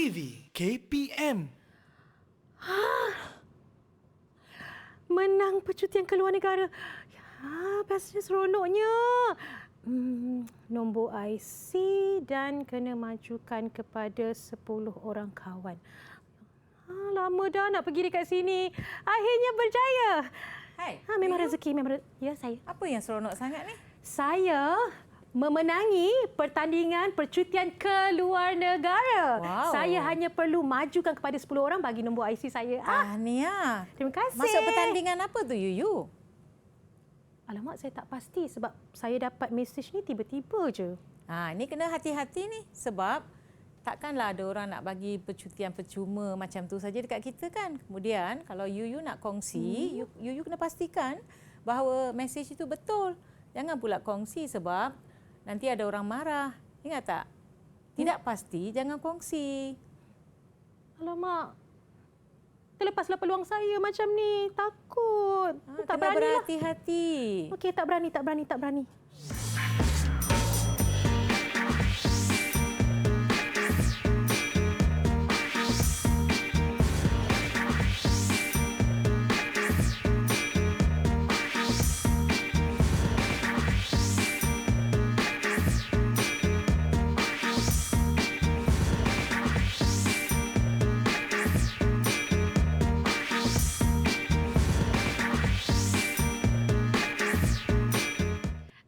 TV KPM. Menang percutian ke luar negara. Ya, bestnya seronoknya. Nombor IC dan kena majukan kepada 10 orang kawan. Lama dah nak pergi dekat sini. Akhirnya berjaya. Hai. Memang rezeki. Ya, saya. Apa yang seronok sangat ni? Saya memenangi pertandingan percutian ke luar negara. Wow. Saya hanya perlu majukan kepada 10 orang bagi nombor IC saya. Tahniah. Terima kasih. Masuk pertandingan apa tu, Yuyu? Alamak, saya tak pasti sebab saya dapat mesej ni tiba-tiba je. Ni kena hati-hati ni sebab takkanlah ada orang nak bagi percutian percuma macam tu saja dekat kita kan. Kemudian kalau Yuyu nak kongsi, Yuyu kena pastikan bahawa mesej itu betul. Jangan pula kongsi sebab nanti ada orang marah. Ingat tak? Tidak pasti, jangan kongsi. Alamak, terlepaslah peluang saya macam ni. Takut. Tak Kena berani lah. berhati-hati. Okey, tak berani.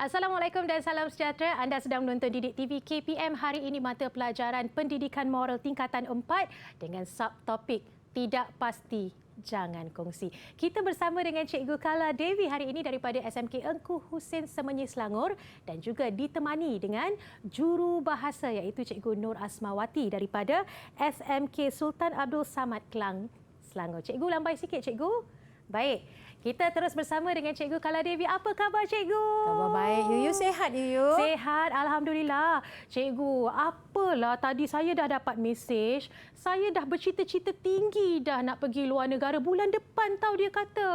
Assalamualaikum dan salam sejahtera. Anda sedang menonton Didik TV KPM. Hari ini mata pelajaran Pendidikan Moral tingkatan 4 dengan subtopik Tidak Pasti Jangan Kongsi. Kita bersama dengan Cikgu Kala Devi hari ini daripada SMK Engku Hussein Semenyi Selangor dan juga ditemani dengan juru bahasa iaitu Cikgu Nur Asmawati daripada SMK Sultan Abdul Samad Kelang, Selangor. Cikgu lambai sikit, Cikgu. Baik. Kita terus bersama dengan Cikgu Kala Devi. Apa khabar, Cikgu? Khabar baik. Yuyu sihat, Yuyu? Sihat, Alhamdulillah. Cikgu, apalah tadi saya dah dapat mesej. Saya dah bercita-cita tinggi dah nak pergi luar negara bulan depan tahu dia kata.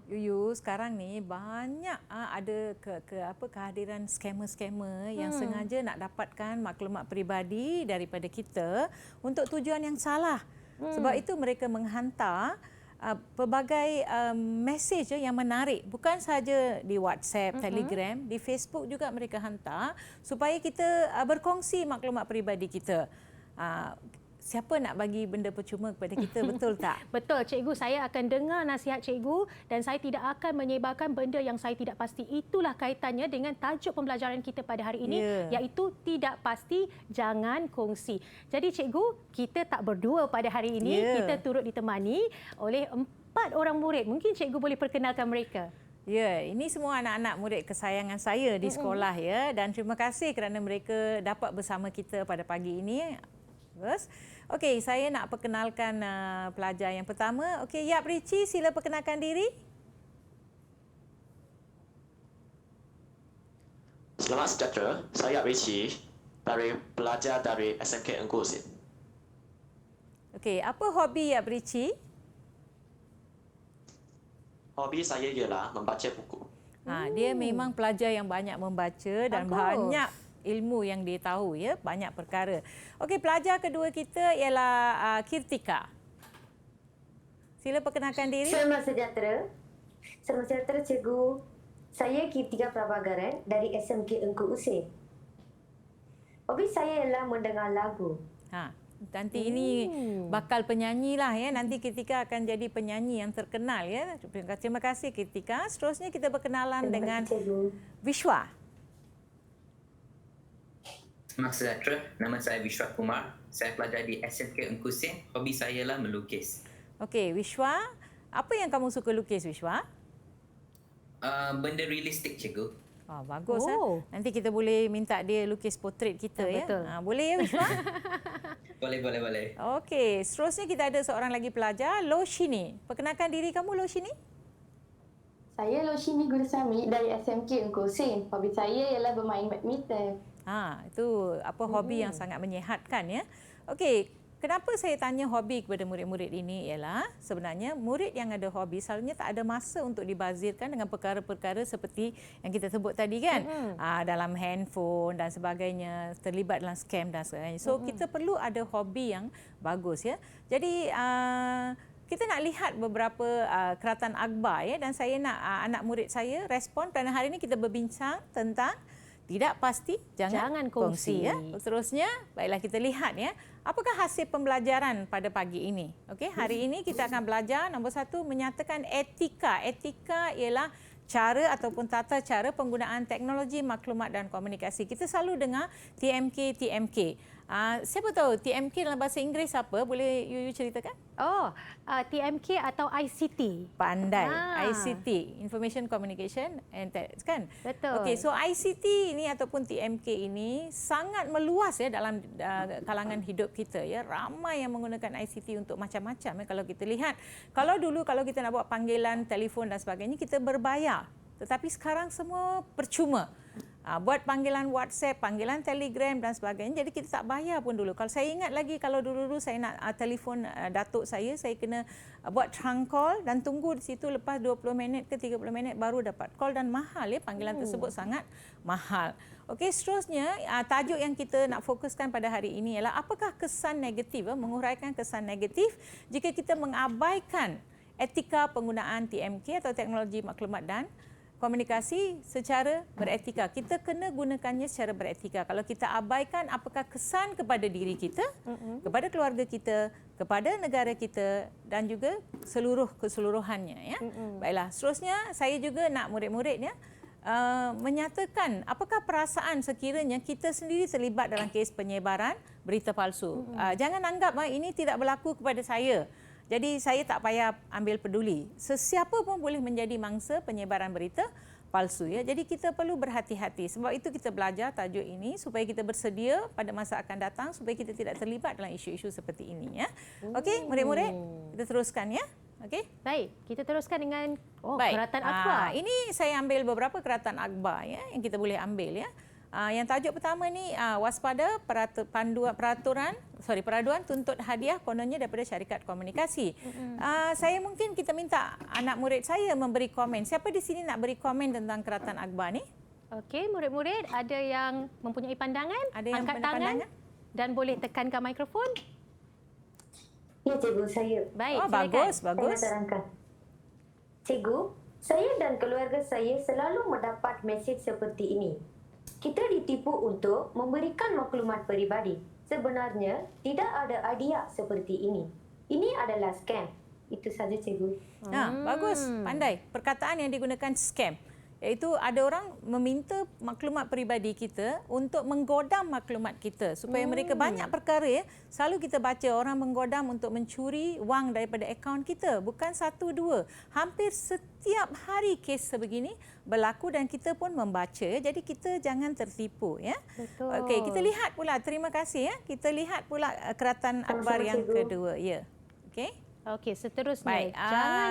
Yuyu, sekarang ni banyak ada kehadiran scammer-scammer yang sengaja nak dapatkan maklumat peribadi daripada kita untuk tujuan yang salah. Sebab itu mereka menghantar pelbagai mesej yang menarik, bukan sahaja di WhatsApp, Telegram, di Facebook juga mereka hantar supaya kita berkongsi maklumat peribadi kita. Siapa nak bagi benda percuma kepada kita, betul tak? Betul, Cikgu. Saya akan dengar nasihat Cikgu dan saya tidak akan menyebarkan benda yang saya tidak pasti. Itulah kaitannya dengan tajuk pembelajaran kita pada hari ini, iaitu tidak pasti, jangan kongsi. Jadi Cikgu, kita tak berdua pada hari ini. Kita turut ditemani oleh 4 orang murid. Mungkin Cikgu boleh perkenalkan mereka. Ya, ini semua anak-anak murid kesayangan saya di sekolah ya, dan terima kasih kerana mereka dapat bersama kita pada pagi ini. Okey, saya nak perkenalkan pelajar yang pertama. Okey, Yap Richie, sila perkenalkan diri. Selamat sejahtera, saya Yap Richie, pelajar dari SMK Engku Hussein. Okey, apa hobi Yap Richie? Hobi saya ialah membaca buku. Dia memang pelajar yang banyak membaca dan banyak ilmu yang dia tahu ya, banyak perkara. Okey, pelajar kedua kita ialah Kirtika. Sila perkenalkan diri. Selamat sejahtera. Selamat sejahtera, Cikgu. Saya Kirtika Prabhakaran dari SMK Engku Hussein. Hobi saya ialah mendengar lagu. Nanti ini bakal penyanyi lah ya. Nanti Kirtika akan jadi penyanyi yang terkenal ya. Terima kasih Kirtika. Seterusnya kita berkenalan dengan Vishwa. Selamat sejahtera, nama saya Vishwa Kumar. Saya pelajar di SMK Engku Hussein. Hobi saya ialah melukis. Okey, Vishwa, apa yang kamu suka lukis, Vishwa? Benda realistik, cikgu. Bagus. Nanti kita boleh minta dia lukis potret kita ya. Betul. Boleh ya, Vishwa? Boleh. Okey, seterusnya kita ada seorang lagi pelajar, Loshini. Perkenalkan diri kamu, Loshini. Saya Loshini Gurusami dari SMK Engku Hussein. Hobi saya ialah bermain badminton. Itu hobi yang sangat menyihatkan ya. Okey, kenapa saya tanya hobi kepada murid-murid ini ialah sebenarnya murid yang ada hobi selalunya tak ada masa untuk dibazirkan dengan perkara-perkara seperti yang kita sebut tadi kan. Dalam handphone dan sebagainya, terlibat dalam scam dan sebagainya. So kita perlu ada hobi yang bagus ya. Jadi kita nak lihat beberapa keratan akhbar ya, dan saya nak anak murid saya respon kerana hari ini kita berbincang tentang tidak pasti jangan kongsi ya. Seterusnya baiklah kita lihat ya, apakah hasil pembelajaran pada pagi ini. Okey, hari ini kita akan belajar nombor 1 menyatakan etika. Etika ialah cara ataupun tata cara penggunaan teknologi maklumat dan komunikasi. Kita selalu dengar TMK. Siapa tahu TMK dalam bahasa Inggeris apa? Boleh you ceritakan? TMK atau ICT. Pandai. ICT, Information Communication and kan? Betul. Okey, so ICT ini ataupun TMK ini sangat meluas ya dalam kalangan hidup kita ya. Ramai yang menggunakan ICT untuk macam-macam ya. Kalau kita lihat, kalau dulu kalau kita nak buat panggilan telefon dan sebagainya kita berbayar. Tetapi sekarang semua percuma. Buat panggilan WhatsApp, panggilan Telegram dan sebagainya. Jadi kita tak bayar pun dulu. Kalau saya ingat lagi, kalau dulu-dulu saya nak telefon datuk saya kena buat trunk call dan tunggu di situ lepas 20 minit ke 30 minit baru dapat call dan mahal ya. Panggilan tersebut sangat mahal. Okey, seterusnya tajuk yang kita nak fokuskan pada hari ini ialah apakah kesan negatif, menguraikan kesan negatif jika kita mengabaikan etika penggunaan TMK atau teknologi maklumat dan komunikasi secara beretika. Kita kena gunakannya secara beretika. Kalau kita abaikan, apakah kesan kepada diri kita, kepada keluarga kita, kepada negara kita dan juga keseluruhannya ya. Baiklah, seterusnya saya juga nak murid-muridnya menyatakan apakah perasaan sekiranya kita sendiri terlibat dalam kes penyebaran berita palsu. Jangan anggap ini tidak berlaku kepada saya. Jadi saya tak payah ambil peduli. Sesiapa pun boleh menjadi mangsa penyebaran berita palsu ya. Jadi kita perlu berhati-hati. Sebab itu kita belajar tajuk ini supaya kita bersedia pada masa akan datang supaya kita tidak terlibat dalam isu-isu seperti ini ya. Okey, murid-murid, kita teruskan ya. Okey. Baik, kita teruskan dengan keratan Baik. akhbar. Ini saya ambil beberapa keratan akhbar ya yang kita boleh ambil ya. Yang tajuk pertama ni waspada peraduan tuntut hadiah kononnya daripada syarikat komunikasi. Saya mungkin kita minta anak murid saya memberi komen. Siapa di sini nak beri komen tentang keratan akhbar ni? Okey, murid-murid ada yang mempunyai pandangan? Ada yang angkat pandangan? dan boleh tekankan mikrofon. Ya, cikgu, saya. Baik, silakan. Bagus. Saya nak terangkan. Cikgu, saya dan keluarga saya selalu mendapat mesej seperti ini. Kita ditipu untuk memberikan maklumat peribadi. Sebenarnya, tidak ada hadiah seperti ini. Ini adalah scam. Itu saja, cikgu. Bagus, pandai. Perkataan yang digunakan scam. Iaitu ada orang meminta maklumat peribadi kita untuk menggodam maklumat kita supaya mereka banyak perkara ya. Selalu kita baca orang menggodam untuk mencuri wang daripada akaun kita. Bukan 1, 2. Hampir setiap hari kes sebegini berlaku dan kita pun membaca. Jadi kita jangan tertipu ya. Betul. Okey, kita lihat pula. Terima kasih ya. Kita lihat pula keratan akhbar yang kedua ya. Okey. Okey, seterusnya. Baik. Jangan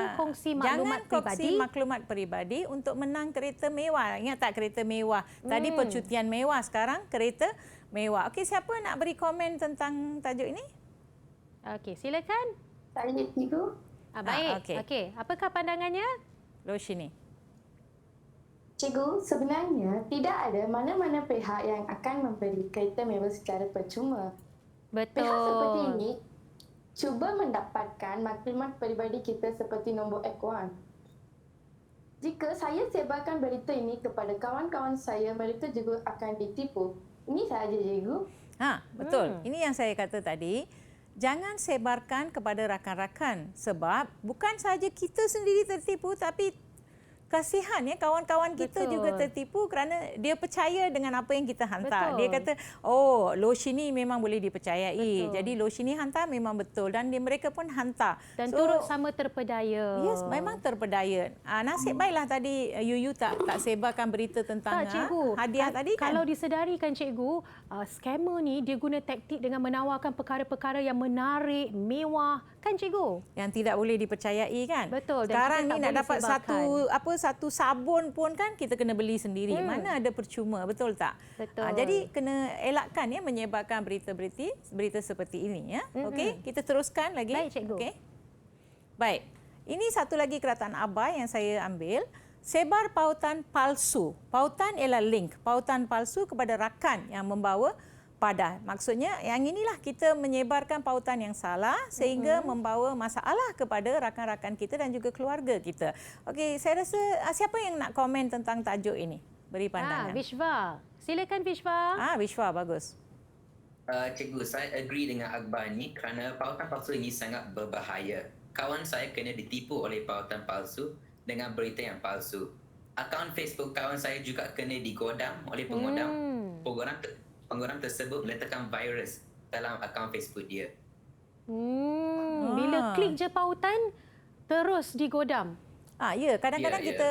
kongsi maklumat peribadi untuk menang kereta mewah. Ingat tak kereta mewah? Tadi percutian mewah, sekarang kereta mewah. Okey, siapa nak beri komen tentang tajuk ini? Okey, silakan. Saya cikgu. Baik. okey. Okey, apakah pandangannya? Roshini. Cikgu, sebenarnya tidak ada mana-mana pihak yang akan memberi kereta mewah secara percuma. Betul. Pihak seperti ini cuba mendapatkan maklumat peribadi kita seperti nombor akaun. Jika saya sebarkan berita ini kepada kawan-kawan saya, mereka juga akan ditipu. Ini sahaja, cikgu. Betul. Ini yang saya kata tadi. Jangan sebarkan kepada rakan-rakan sebab bukan sahaja kita sendiri tertipu tapi kasihan ya kawan-kawan kita juga tertipu kerana dia percaya dengan apa yang kita hantar. Dia kata, Loshini memang boleh dipercayai. Jadi Loshini hantar memang betul dan mereka pun hantar. Dan turut sama terpedaya. Yes, memang terpedaya. Nasib baiklah tadi Yuyu tak sebarkan berita tentang hadiah tadi kan. Kalau disedari kan cikgu, scammer ni dia guna taktik dengan menawarkan perkara-perkara yang menarik, mewah Kan cikgu? Yang tidak boleh dipercayai kan. Betul, dan Sekarang kita ni tak nak boleh dapat sebarkan. satu sabun pun kan kita kena beli sendiri. Mana ada percuma, betul tak? Betul. Jadi kena elakkan ya menyebarkan berita seperti ini ya. Okey, kita teruskan lagi. Baik, cikgu. Okey. Baik. Ini satu lagi keratan Aba yang saya ambil. Sebar pautan palsu. Pautan ialah link. Pautan palsu kepada rakan yang membawa padah. Maksudnya yang inilah kita menyebarkan pautan yang salah sehingga membawa masalah kepada rakan-rakan kita dan juga keluarga kita. Okey, saya rasa siapa yang nak komen tentang tajuk ini? Beri pandangan. Vishwa. Silakan Vishwa. Vishwa, bagus. Cikgu, saya agree dengan Akbar ni kerana pautan palsu ini sangat berbahaya. Kawan saya kena ditipu oleh pautan palsu dengan berita yang palsu. Akaun Facebook kawan saya juga kena digodam oleh pengodam. Pengodam tersebut meletakkan virus dalam akaun Facebook dia. Bila klik je pautan, terus digodam. Ya, kadang-kadang Ya, ya. kita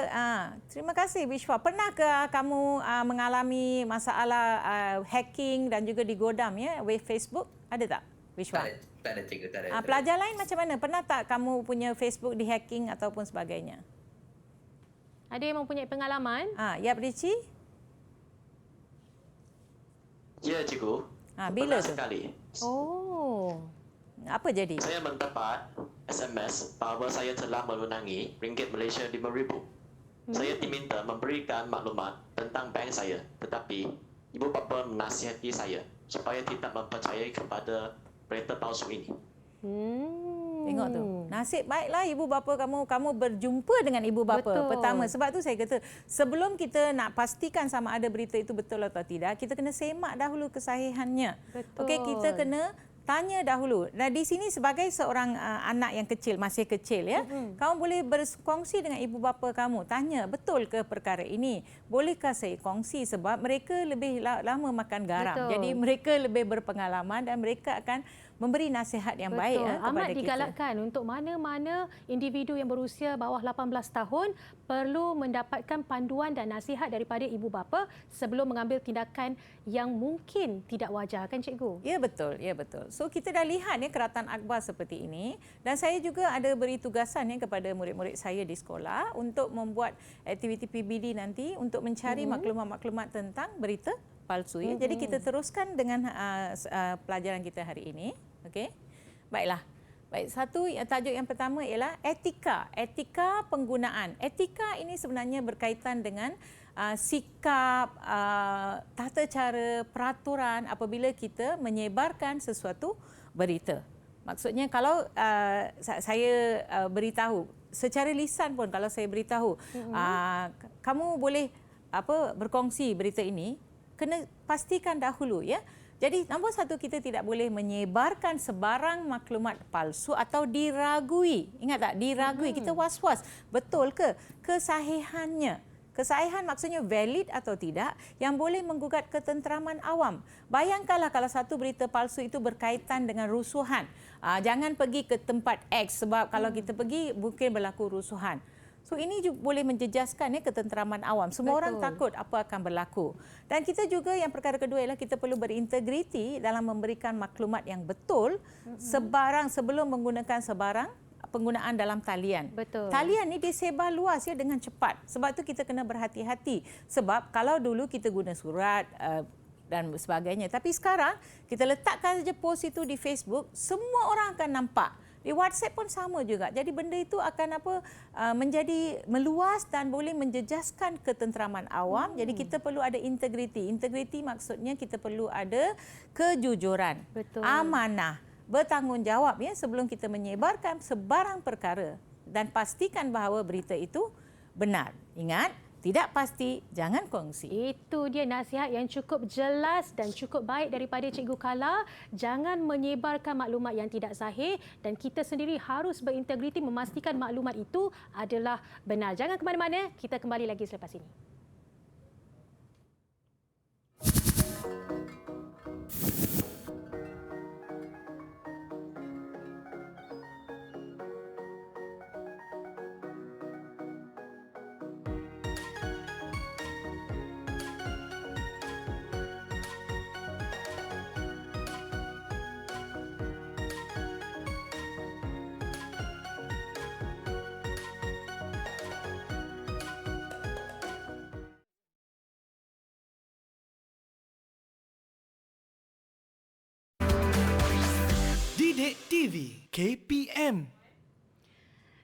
terima kasih Vishwa. Pernahkah kamu mengalami masalah hacking dan juga digodam ya Facebook? Ada tak Vishwa? Tak ada cikgu, tak ada. Pelajar lain macam mana? Pernah tak kamu punya Facebook di-hacking ataupun sebagainya? Ada yang mempunyai pengalaman? Ya, Rici? Ya, cikgu. Bila Pernah tu? sekali. Oh. Apa jadi? Saya mendapat SMS bahawa saya telah melunangi ringgit Malaysia 5,000. Saya diminta memberikan maklumat tentang bank saya, tetapi ibu bapa menasihati saya supaya tidak mempercayai kepada berita palsu ini. Tengok tu. Nasib baiklah ibu bapa kamu berjumpa dengan ibu bapa. Betul. Pertama, sebab tu saya kata sebelum kita nak pastikan sama ada berita itu betul atau tidak, kita kena semak dahulu kesahihannya. Betul. Okey, kita kena tanya dahulu. Nah, di sini sebagai seorang anak yang kecil, masih kecil ya, kamu boleh berkongsi dengan ibu bapa kamu. Tanya, betul ke perkara ini? Bolehkah saya kongsi sebab mereka lebih lama makan garam. Betul. Jadi mereka lebih berpengalaman dan mereka akan memberi nasihat yang baik kepada Amat kita. digalakkan untuk mana-mana individu yang berusia bawah 18 tahun perlu mendapatkan panduan dan nasihat daripada ibu bapa sebelum mengambil tindakan yang mungkin tidak wajar, kan cikgu? Ya, betul, ya betul. So kita dah lihat ya keratan Akbar seperti ini dan saya juga ada beri tugasan ya kepada murid-murid saya di sekolah untuk membuat aktiviti PBD nanti untuk mencari maklumat-maklumat tentang berita palsu ya. Jadi kita teruskan dengan pelajaran kita hari ini. Okey. Baiklah. Baik, tajuk yang pertama ialah etika. Etika penggunaan. Etika ini sebenarnya berkaitan dengan sikap, tata cara, peraturan apabila kita menyebarkan sesuatu berita. Maksudnya kalau saya beritahu secara lisan pun, kalau saya beritahu kamu boleh berkongsi berita ini, kena pastikan dahulu ya. Jadi nombor satu, kita tidak boleh menyebarkan sebarang maklumat palsu atau diragui. Ingat tak? Diragui. Kita was-was. Betul ke? Kesahihannya. Kesahihan maksudnya valid atau tidak yang boleh menggugat ketenteraman awam. Bayangkanlah kalau satu berita palsu itu berkaitan dengan rusuhan. Jangan pergi ke tempat X sebab kalau kita pergi mungkin berlaku rusuhan. So ini juga boleh menjejaskan ketenteraman awam. Semua orang takut apa akan berlaku. Dan kita juga yang perkara kedua ialah kita perlu berintegriti dalam memberikan maklumat yang betul sebelum menggunakan sebarang penggunaan dalam talian. Betul. Talian ni disebar luas ya dengan cepat. Sebab tu kita kena berhati-hati. Sebab kalau dulu kita guna surat dan sebagainya, tapi sekarang kita letakkan saja post itu di Facebook, semua orang akan nampak. Di WhatsApp pun sama juga. Jadi benda itu akan menjadi meluas dan boleh menjejaskan ketenteraman awam. Jadi kita perlu ada integriti. Integriti maksudnya kita perlu ada kejujuran, Betul. amanah, bertanggungjawab ya sebelum kita menyebarkan sebarang perkara dan pastikan bahawa berita itu benar. Ingat, tidak pasti, jangan kongsi. Itu dia nasihat yang cukup jelas dan cukup baik daripada Cikgu Kala. Jangan menyebarkan maklumat yang tidak sahih dan kita sendiri harus berintegriti memastikan maklumat itu adalah benar. Jangan ke mana-mana, kita kembali lagi selepas ini. Didik TV KPM.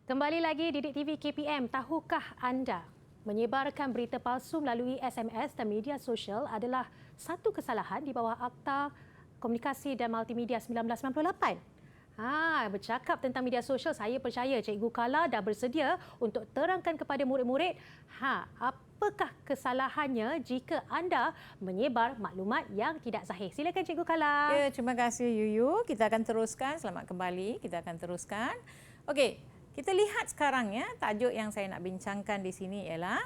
Kembali lagi Didik TV KPM. Tahukah anda menyebarkan berita palsu melalui SMS dan media sosial adalah satu kesalahan di bawah Akta Komunikasi dan Multimedia 1998? Bercakap tentang media sosial, saya percaya Cikgu Kala dah bersedia untuk terangkan kepada murid-murid apakah kesalahannya jika anda menyebar maklumat yang tidak sahih. Silakan Cikgu Kala. Ya, terima kasih Yuyu. Kita akan teruskan. Selamat kembali. Kita akan teruskan. Okey, kita lihat sekarang ya, tajuk yang saya nak bincangkan di sini ialah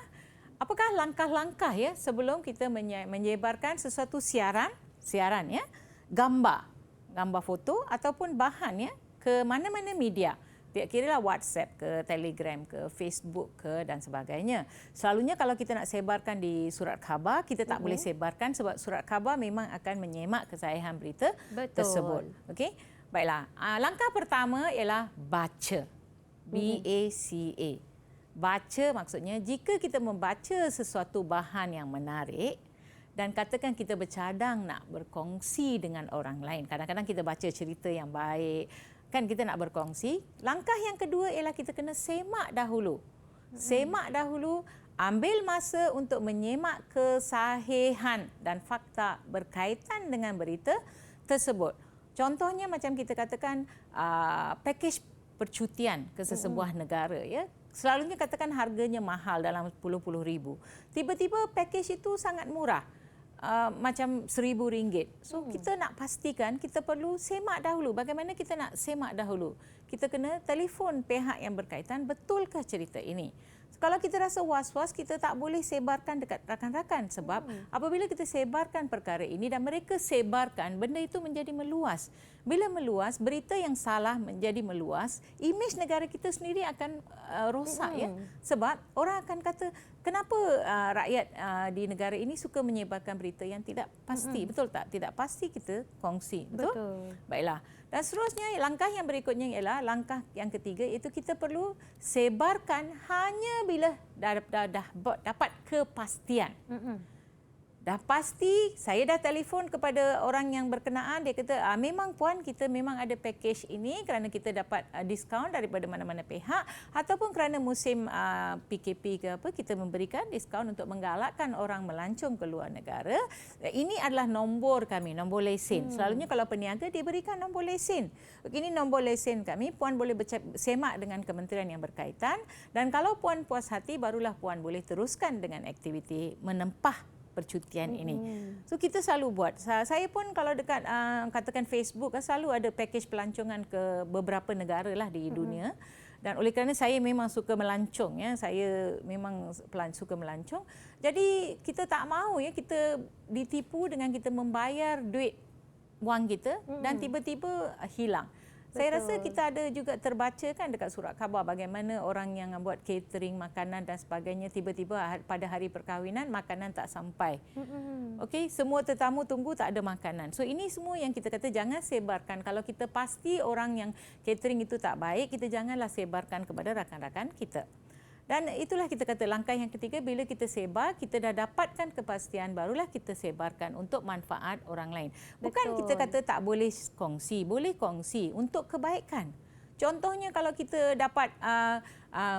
apakah langkah-langkah ya sebelum kita menyebarkan sesuatu siaran ya, gambar foto ataupun bahan ya ke mana-mana media. Kiralah WhatsApp ke, Telegram ke, Facebook ke dan sebagainya. Selalunya kalau kita nak sebarkan di surat khabar, kita tak boleh sebarkan sebab surat khabar memang akan menyemak kesahihan berita tersebut. Okey. Baiklah. Langkah pertama ialah baca. BACA. Baca maksudnya jika kita membaca sesuatu bahan yang menarik dan katakan kita bercadang nak berkongsi dengan orang lain. Kadang-kadang kita baca cerita yang baik, kan kita nak berkongsi. Langkah yang kedua ialah kita kena semak dahulu. Semak dahulu, ambil masa untuk menyemak kesahihan dan fakta berkaitan dengan berita tersebut. Contohnya macam kita katakan pakej percutian ke sesebuah negara ya. Selalunya katakan harganya mahal dalam puluh-puluh ribu. Tiba-tiba pakej itu sangat murah. Macam RM1,000. So kita nak pastikan kita perlu semak dahulu. Bagaimana kita nak semak dahulu? Kita kena telefon pihak yang berkaitan, betulkah cerita ini? Kalau kita rasa was-was, kita tak boleh sebarkan dekat rakan-rakan sebab apabila kita sebarkan perkara ini dan mereka sebarkan, benda itu menjadi meluas. Bila meluas, berita yang salah menjadi meluas, imej negara kita sendiri akan rosak ya. Sebab orang akan kata, kenapa rakyat di negara ini suka menyebarkan berita yang tidak pasti? Betul tak? Tidak pasti kita kongsi. Betul? Baiklah. Dan seterusnya, langkah yang berikutnya ialah langkah yang ketiga, iaitu kita perlu sebarkan hanya bila dah dapat kepastian. Dah pasti, saya dah telefon kepada orang yang berkenaan, dia kata, memang puan, kita memang ada pakej ini kerana kita dapat diskaun daripada mana-mana pihak ataupun kerana musim PKP ke apa, kita memberikan diskaun untuk menggalakkan orang melancong ke luar negara. Ini adalah nombor kami, nombor lesen. Selalunya kalau peniaga, dia berikan nombor lesen. Ini nombor lesen kami, puan boleh semak dengan kementerian yang berkaitan dan kalau puan puas hati, barulah puan boleh teruskan dengan aktiviti menempah percutian ini. So kita selalu buat. Saya pun kalau dekat katakan Facebook selalu ada pakej pelancongan ke beberapa negara lah di dunia. Dan oleh kerana saya memang suka melancong ya, saya memang suka melancong. Jadi kita tak mahu ya kita ditipu dengan kita membayar duit wang kita dan tiba-tiba hilang. Saya rasa kita ada juga terbaca kan dekat surat khabar bagaimana orang yang buat catering makanan dan sebagainya tiba-tiba pada hari perkahwinan makanan tak sampai. Okey, semua tetamu tunggu tak ada makanan. So ini semua yang kita kata jangan sebarkan. Kalau kita pasti orang yang catering itu tak baik, kita janganlah sebarkan kepada rakan-rakan kita. Dan itulah kita kata langkah yang ketiga, bila kita sebar, kita dah dapatkan kepastian, barulah kita sebarkan untuk manfaat orang lain. Bukan kita kata tak boleh kongsi, boleh kongsi untuk kebaikan. Contohnya kalau kita dapat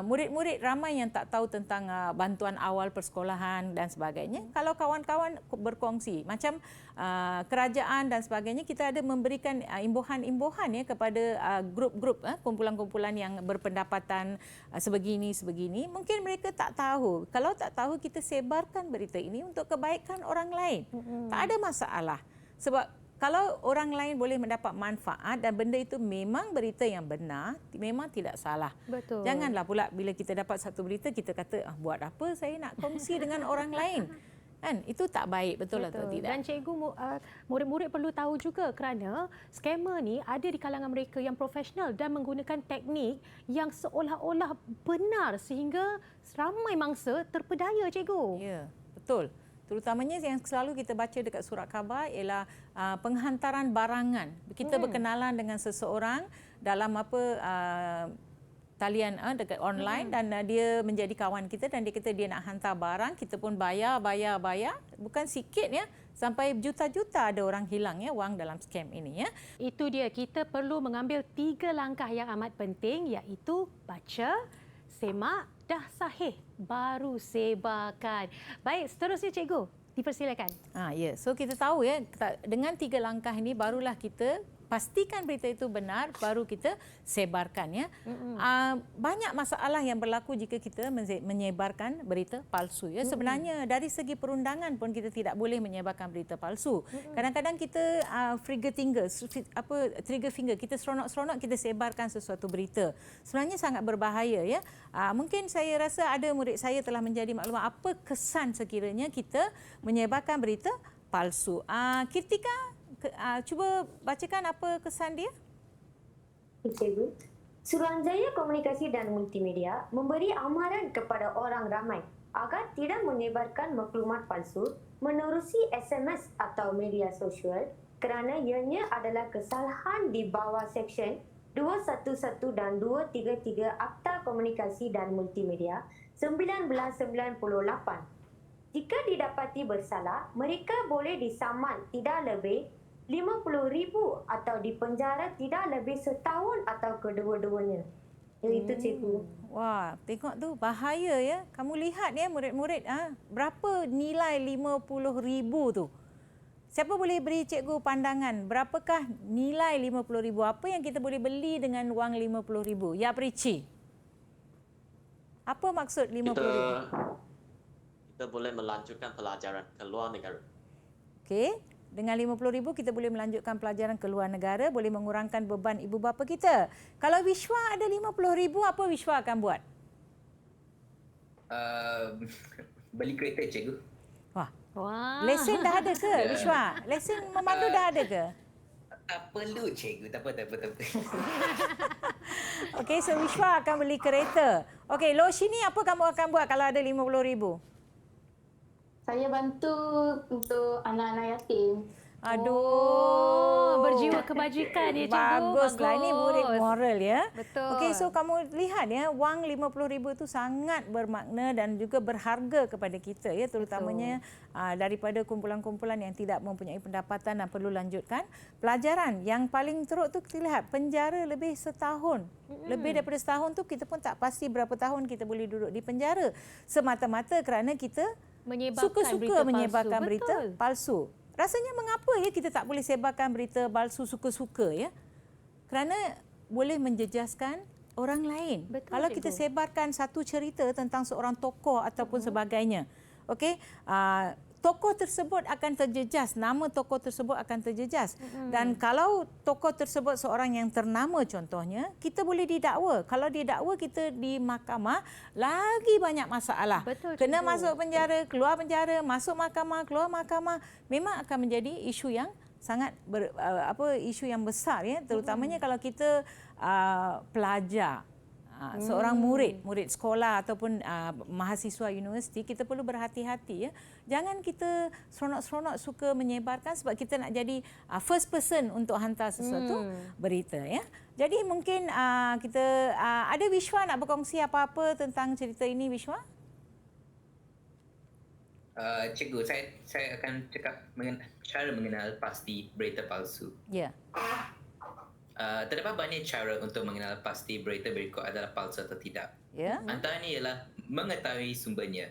murid-murid ramai yang tak tahu tentang bantuan awal persekolahan dan sebagainya, kalau kawan-kawan berkongsi, macam kerajaan dan sebagainya, kita ada memberikan imbuhan-imbuhan ya kepada grup-grup, kumpulan-kumpulan yang berpendapatan sebegini, mungkin mereka tak tahu. Kalau tak tahu, kita sebarkan berita ini untuk kebaikan orang lain. Tak ada masalah. Sebab kalau orang lain boleh mendapat manfaat dan benda itu memang berita yang benar, memang tidak salah. Betul. Janganlah pula bila kita dapat satu berita, kita kata, buat apa saya nak kongsi dengan orang lain. Kan? Itu tak baik, betul atau tidak? Dan cikgu, murid-murid perlu tahu juga kerana skamer ni ada di kalangan mereka yang profesional dan menggunakan teknik yang seolah-olah benar sehingga ramai mangsa terpedaya, cikgu. Ya, betul. Terutamanya yang selalu kita baca dekat surat khabar ialah penghantaran barangan. Kita berkenalan dengan seseorang dalam talian dekat online dan dia menjadi kawan kita dan dia kata dia nak hantar barang, kita pun bayar. Bukan sikit ya, sampai juta-juta ada orang hilang ya wang dalam scam ini ya. Itu dia, kita perlu mengambil 3 langkah yang amat penting, iaitu baca, semak, dah sahih, baru sebarkan. Baik, seterusnya cikgu, dipersilakan. Ya, so kita tahu ya dengan 3 langkah ini barulah kita pastikan berita itu benar, baru kita sebarkan ya. Banyak masalah yang berlaku jika kita menyebarkan berita palsu ya. Sebenarnya dari segi perundangan pun kita tidak boleh menyebarkan berita palsu. Kadang-kadang kita trigger finger, kita seronok-seronok kita sebarkan sesuatu berita. Sebenarnya sangat berbahaya ya. Mungkin saya rasa ada murid saya telah menjadi maklumat apa kesan sekiranya kita menyebarkan berita palsu. Kirtika, cuba bacakan apa kesan dia. Cikgu, Suruhanjaya Komunikasi dan Multimedia memberi amaran kepada orang ramai agar tidak menyebarkan maklumat palsu menerusi SMS atau media sosial kerana ianya adalah kesalahan di bawah Seksyen 211 dan 233 Akta Komunikasi dan Multimedia 1998. Jika didapati bersalah, mereka boleh disaman tidak lebih RM50,000 atau dipenjara tidak lebih setahun atau kedua-duanya. Itu cikgu. Wah, tengok tu bahaya ya. Kamu lihat ya murid-murid, berapa nilai RM50,000 tu? Siapa boleh beri cikgu pandangan? Berapakah nilai RM50,000? Apa yang kita boleh beli dengan wang RM50,000? Ya, Prici. Apa maksud RM50,000? Kita boleh melanjutkan pelajaran ke luar negara. Okey. Dengan RM50,000 kita boleh melanjutkan pelajaran ke luar negara, boleh mengurangkan beban ibu bapa kita. Kalau Wishwa ada RM50,000, apa Wishwa akan buat? Beli kereta, cikgu. Wah. Wah. Lesen dah ada ke Wishwa? Lesen memandu dah ada ke? Tak perlu, cikgu. Tak apa. Okey, so Wishwa akan beli kereta. Okey, Loshini, apa kamu akan buat kalau ada RM50,000? Saya bantu untuk anak-anak yatim. Aduh, berjiwa kebajikan ya cikgu. Baguslah, ini murid moral ya. Betul. Okey, so kamu lihat ya, wang RM50,000 itu sangat bermakna dan juga berharga kepada kita ya, terutamanya daripada kumpulan-kumpulan yang tidak mempunyai pendapatan dan perlu lanjutkan pelajaran. Yang paling teruk tu kita lihat penjara lebih setahun. Lebih daripada setahun tu kita pun tak pasti berapa tahun kita boleh duduk di penjara semata-mata kerana kita suka-suka menyebarkan berita palsu. Rasanya mengapa ya kita tak boleh sebarkan berita palsu suka-suka ya? Kerana boleh menjejaskan orang lain. Betul, kalau kita cikgu. sebarkan satu cerita tentang seorang tokoh ataupun sebagainya, okey, tokoh tersebut akan terjejas, nama tokoh tersebut akan terjejas. Dan kalau tokoh tersebut seorang yang ternama contohnya, kita boleh didakwa. Kalau didakwa kita di mahkamah, lagi banyak masalah. Betul, Kena cikgu. masuk penjara, keluar penjara, masuk mahkamah, keluar mahkamah. Memang akan menjadi isu yang sangat isu yang besar ya, terutamanya kalau kita pelajar. Seorang murid sekolah ataupun mahasiswa universiti, kita perlu berhati-hati ya. Jangan kita seronok-seronok suka menyebarkan sebab kita nak jadi first person untuk hantar sesuatu berita ya. Jadi mungkin kita ada Wishwa nak berkongsi apa-apa tentang cerita ini, Wishwa? Cikgu, saya akan cakap cara mengenal pasti berita palsu. Ya. Terdapat banyak cara untuk mengenal pasti berita berikut adalah palsu atau tidak. Ya. Antaranya ialah mengetahui sumbernya.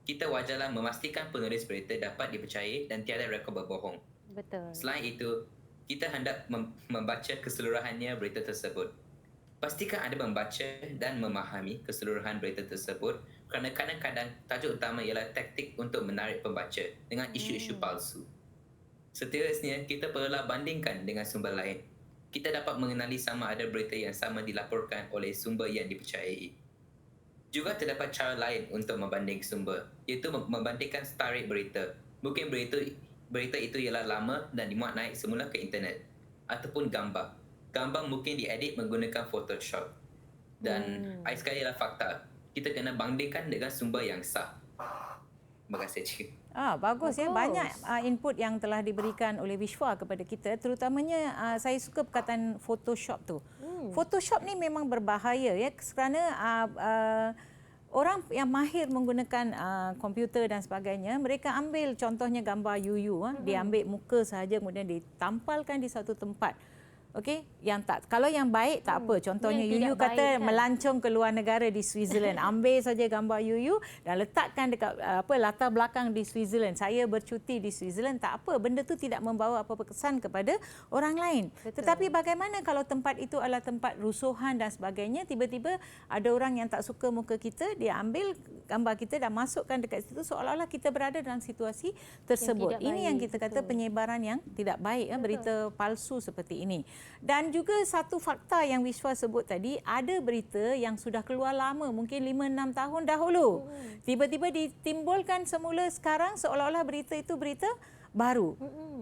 Kita wajarlah memastikan penulis berita dapat dipercayai dan tiada rekod berbohong. Betul. Selain itu, kita hendak membaca keseluruhannya berita tersebut. Pastikan anda membaca dan memahami keseluruhan berita tersebut kerana kadang-kadang tajuk utama ialah taktik untuk menarik pembaca dengan isu-isu palsu. Seterusnya, kita perlulah bandingkan dengan sumber lain. Kita dapat mengenali sama ada berita yang sama dilaporkan oleh sumber yang dipercayai. Juga terdapat cara lain untuk membanding sumber, iaitu membandingkan tarik berita. Mungkin berita itu ialah lama dan dimuat naik semula ke internet. Ataupun gambar. Gambar mungkin diedit menggunakan Photoshop. Dan sekali ialah fakta. Kita kena bandingkan dengan sumber yang sah. Terima kasih, cikgu. Bagus ya, banyak input yang telah diberikan oleh Wishwa kepada kita, terutamanya saya suka perkataan Photoshop tu. Photoshop ni memang berbahaya ya, kerana orang yang mahir menggunakan komputer dan sebagainya, mereka ambil contohnya gambar yuyu, dia ambil muka sahaja kemudian ditampalkan di satu tempat. Okey, yang tak, kalau yang baik tak apa. Contohnya Yang Yuyu tidak kata baik, kan? melancong ke luar negara di Switzerland. Ambil saja gambar Yuyu dan letakkan dekat latar belakang di Switzerland. Saya bercuti di Switzerland, tak apa. Benda tu tidak membawa apa-apa kesan kepada orang lain. Betul. Tetapi bagaimana kalau tempat itu adalah tempat rusuhan dan sebagainya, tiba-tiba ada orang yang tak suka muka kita, dia ambil gambar kita dan masukkan dekat situ seolah-olah kita berada dalam situasi tersebut. tidak Ini yang baik, kita kata betul. penyebaran yang tidak baik, berita palsu seperti ini. Dan juga satu fakta yang Wiswa sebut tadi, ada berita yang sudah keluar lama, mungkin 5-6 tahun dahulu. Tiba-tiba ditimbulkan semula sekarang seolah-olah berita itu berita baru.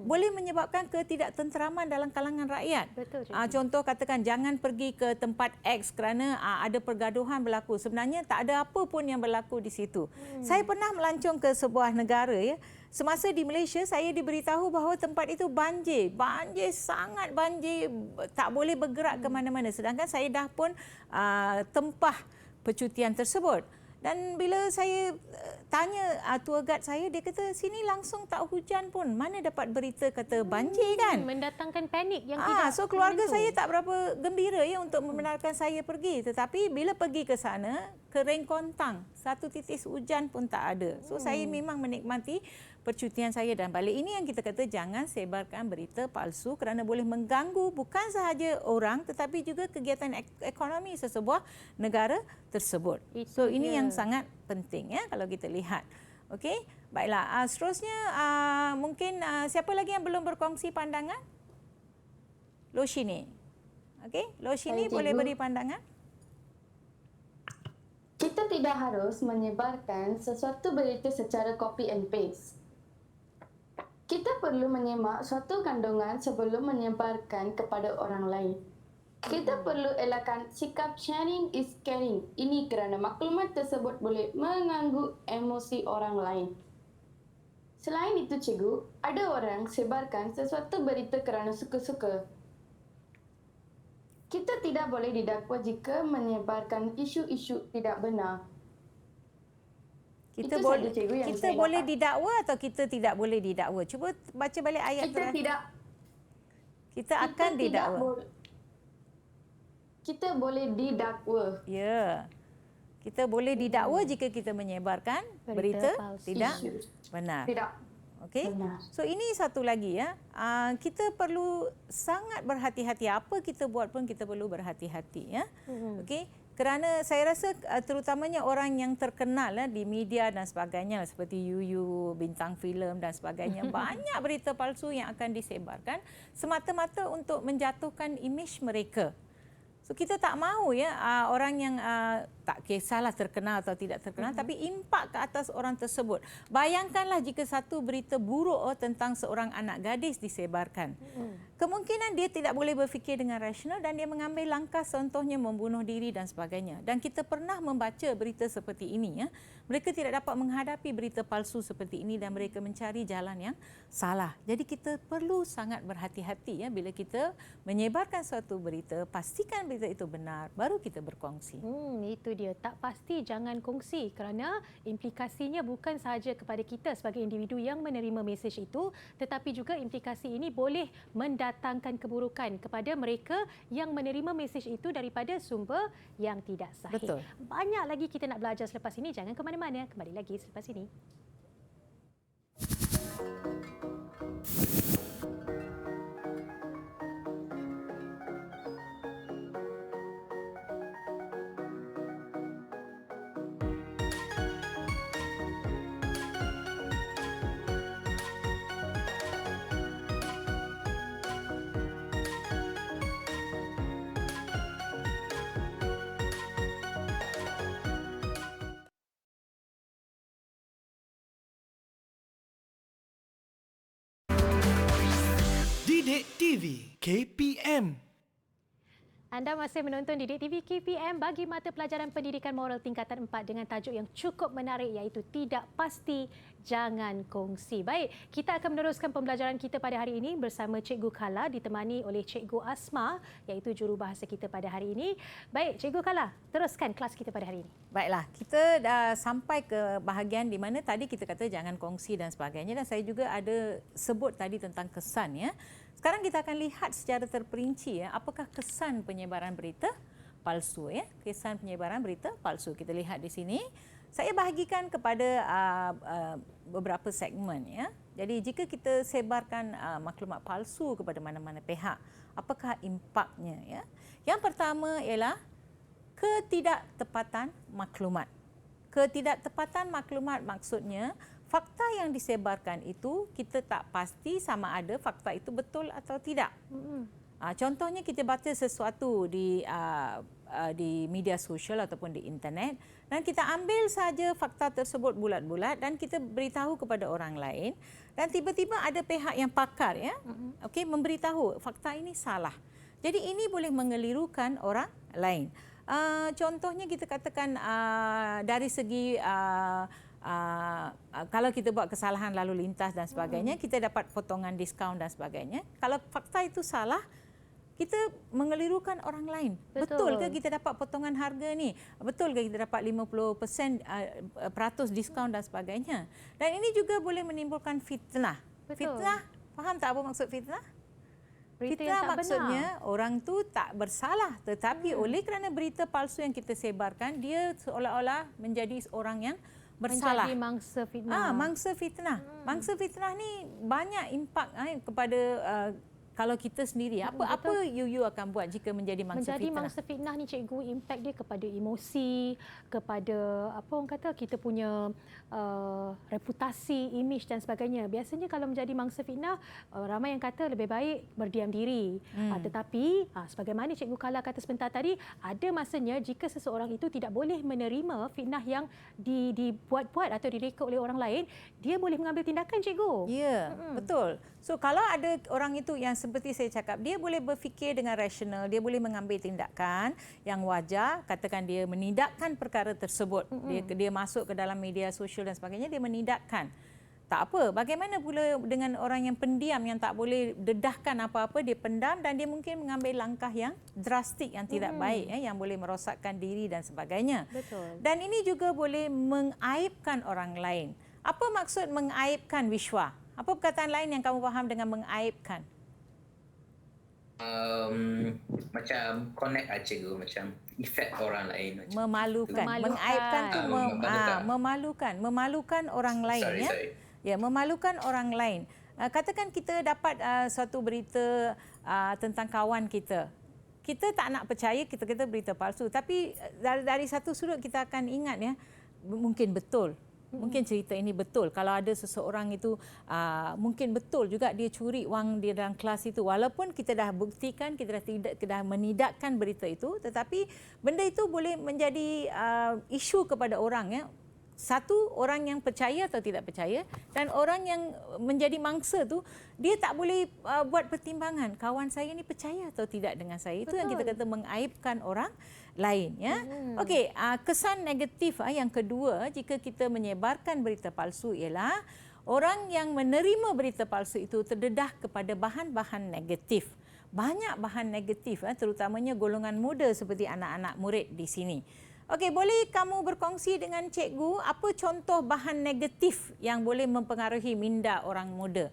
Boleh menyebabkan ketidaktenteraman dalam kalangan rakyat. Betul, Cikgu. Contoh katakan jangan pergi ke tempat X kerana ada pergaduhan berlaku. Sebenarnya tak ada apa pun yang berlaku di situ. Saya pernah melancong ke sebuah negara ya. Semasa di Malaysia, saya diberitahu bahawa tempat itu banjir. Banjir, sangat banjir. Tak boleh bergerak ke mana-mana. Sedangkan saya dah pun tempah percutian tersebut. Dan bila saya tanya tour guide saya, dia kata sini langsung tak hujan pun. Mana dapat berita kata banjir kan? Mendatangkan panik yang tidak So keluarga menentu. saya tak berapa gembira ya untuk membenarkan saya pergi. Tetapi bila pergi ke sana, kering kontang. Satu titis hujan pun tak ada. So saya memang menikmati percutian saya dan balik. Ini yang kita kata jangan sebarkan berita palsu kerana boleh mengganggu bukan sahaja orang tetapi juga kegiatan ekonomi sesebuah negara tersebut. Itu So ini dia. yang sangat penting ya kalau kita lihat. Okey, baiklah. Seterusnya mungkin siapa lagi yang belum berkongsi pandangan? Loshini. Okey, Loshini Cikgu. boleh beri pandangan? Kita tidak harus menyebarkan sesuatu berita secara copy and paste. Kita perlu menyemak suatu kandungan sebelum menyebarkan kepada orang lain. Kita perlu elakkan sikap sharing is caring. Ini kerana maklumat tersebut boleh mengganggu emosi orang lain. Selain itu, cikgu, ada orang sebarkan sesuatu berita kerana suka-suka. Kita tidak boleh didakwa jika menyebarkan isu-isu tidak benar. Kita Itu boleh saja, cikgu, yang kita saya boleh dapat. didakwa atau kita tidak boleh didakwa? Cuba baca balik ayat Kita terakhir. tidak Kita akan tidak didakwa. kita boleh didakwa. Ya. Kita boleh didakwa jika kita menyebarkan berita palsu. tidak benar. Tidak Okey. benar. So ini satu lagi ya. Kita perlu sangat berhati-hati. Apa kita buat pun kita perlu berhati-hati ya. Okey. Kerana saya rasa terutamanya orang yang terkenal di media dan sebagainya seperti Yuyu, bintang filem dan sebagainya, banyak berita palsu yang akan disebarkan semata-mata untuk menjatuhkan imej mereka. So kita tak mahu ya orang yang tak kisahlah terkenal atau tidak terkenal tapi impak ke atas orang tersebut. Bayangkanlah jika satu berita buruk tentang seorang anak gadis disebarkan. Kemungkinan dia tidak boleh berfikir dengan rasional dan dia mengambil langkah contohnya membunuh diri dan sebagainya. Dan kita pernah membaca berita seperti ini ya. Mereka tidak dapat menghadapi berita palsu seperti ini dan mereka mencari jalan yang salah. Jadi kita perlu sangat berhati-hati ya bila kita menyebarkan suatu berita, pastikan berita itu benar baru kita berkongsi. Itu dia. Tak pasti jangan kongsi kerana implikasinya bukan sahaja kepada kita sebagai individu yang menerima mesej itu tetapi juga implikasi ini boleh mendatangkan keburukan kepada mereka yang menerima mesej itu daripada sumber yang tidak sahih. Betul. Banyak lagi kita nak belajar selepas ini. Jangan ke mana-mana. Kembali lagi selepas ini. Didik TV KPM. Anda masih menonton Didik TV KPM bagi mata pelajaran pendidikan moral tingkatan 4 dengan tajuk yang cukup menarik iaitu tidak pasti jangan kongsi. Baik, kita akan meneruskan pembelajaran kita pada hari ini bersama Cikgu Kala ditemani oleh Cikgu Asma iaitu jurubahasa kita pada hari ini. Baik, Cikgu Kala, teruskan kelas kita pada hari ini. Baiklah, kita dah sampai ke bahagian di mana tadi kita kata jangan kongsi dan sebagainya, dan saya juga ada sebut tadi tentang kesan ya. Sekarang kita akan lihat secara terperinci ya, apakah kesan penyebaran berita palsu ya. Kesan penyebaran berita palsu. Kita lihat di sini. Saya bahagikan kepada beberapa segmen ya. Jadi jika kita sebarkan maklumat palsu kepada mana-mana pihak, apakah impaknya ya? Yang pertama ialah ketidaktepatan maklumat. Ketidaktepatan maklumat maksudnya fakta yang disebarkan itu kita tak pasti sama ada fakta itu betul atau tidak. Contohnya kita baca sesuatu di media sosial ataupun di internet dan kita ambil saja fakta tersebut bulat-bulat dan kita beritahu kepada orang lain dan tiba-tiba ada pihak yang pakar ya, okey, memberitahu fakta ini salah. Jadi ini boleh mengelirukan orang lain. Contohnya kita katakan dari segi kalau kita buat kesalahan lalu lintas dan sebagainya, kita dapat potongan diskaun dan sebagainya. Kalau fakta itu salah, kita mengelirukan orang lain. Betul ke kita dapat potongan harga ni? Betul ke kita dapat 50% peratus diskaun dan sebagainya? Dan ini juga boleh menimbulkan fitnah. Betul. Fitnah, faham tak apa maksud fitnah? Berita Fitnah yang tak maksudnya benar. orang tu tak bersalah, tetapi oleh kerana berita palsu yang kita sebarkan, dia seolah-olah menjadi orang yang bersalah. Menjadi mangsa fitnah. Mangsa fitnah. Mangsa fitnah ni banyak impak kepada kalau kita sendiri. Apa you akan buat jika menjadi mangsa Menjadi fitnah? mangsa fitnah ni cikgu, impak dia kepada emosi, kepada apa orang kata kita punya reputasi, image dan sebagainya. Biasanya kalau menjadi mangsa fitnah, ramai yang kata lebih baik berdiam diri. Tetapi sebagaimana Cikgu Kala kata sebentar tadi, ada masanya jika seseorang itu tidak boleh menerima fitnah yang dibuat-buat atau direka oleh orang lain, dia boleh mengambil tindakan, cikgu. Ya, betul. So kalau ada orang itu yang seperti saya cakap, dia boleh berfikir dengan rasional, dia boleh mengambil tindakan yang wajar, katakan dia menidakkan perkara tersebut. Dia masuk ke dalam media sosial dan sebagainya, dia menidakkan. Tak apa, bagaimana pula dengan orang yang pendiam yang tak boleh dedahkan apa-apa, dia pendam dan dia mungkin mengambil langkah yang drastik yang tidak baik yang boleh merosakkan diri dan sebagainya. Betul. Dan ini juga boleh mengaibkan orang lain. Apa maksud mengaibkan, Wishwa? Apa perkataan lain yang kamu faham dengan mengaibkan? Macam connect cikgu, macam efek orang lain. Macam Memalukan. Memalukan. Mengaibkan tu memalukan. Memalukan orang lain. Sorry. Ya, memalukan orang lain. Katakan kita dapat suatu berita tentang kawan kita. Kita tak nak percaya kita berita palsu. Tapi dari satu sudut kita akan ingat ya, mungkin betul. Mungkin cerita ini betul. Kalau ada seseorang itu mungkin betul juga dia curi wang di dalam kelas itu. Walaupun kita dah buktikan, kita dah menidakkan berita itu, tetapi benda itu boleh menjadi isu kepada orang ya. Satu, orang yang percaya atau tidak percaya, dan orang yang menjadi mangsa tu dia tak boleh buat pertimbangan kawan saya ni percaya atau tidak dengan saya. Itu yang kita kata mengaibkan orang lain ya. Okey, kesan negatif yang kedua jika kita menyebarkan berita palsu ialah orang yang menerima berita palsu itu terdedah kepada bahan-bahan negatif. Banyak bahan negatif terutamanya golongan muda seperti anak-anak murid di sini. Okey, boleh kamu berkongsi dengan cikgu apa contoh bahan negatif yang boleh mempengaruhi minda orang muda?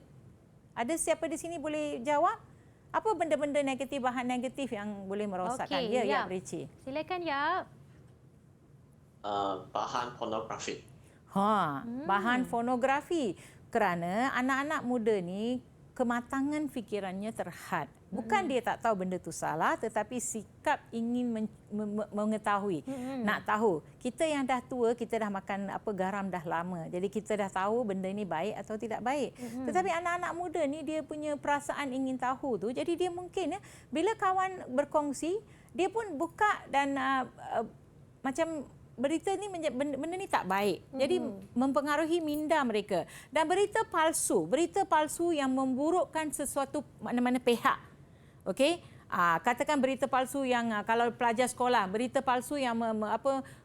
Ada siapa di sini boleh jawab? Apa benda-benda negatif, bahan negatif yang boleh merosakkan? Okey, Ya, Yap. Rici. Silakan, ya. Bahan pornografi. Bahan pornografi. Kerana anak-anak muda ni kematangan fikirannya terhad. Bukan dia tak tahu benda tu salah, tetapi sikap ingin mengetahui, nak tahu. Kita yang dah tua, kita dah makan garam dah lama. Jadi kita dah tahu benda ni baik atau tidak baik. Tetapi anak-anak muda ni dia punya perasaan ingin tahu tu. Jadi dia mungkin bila kawan berkongsi, dia pun buka dan macam berita ni benda ni tak baik. Jadi mempengaruhi minda mereka. Dan berita palsu yang memburukkan sesuatu mana-mana pihak. Okey, katakan berita palsu yang kalau pelajar sekolah, berita palsu yang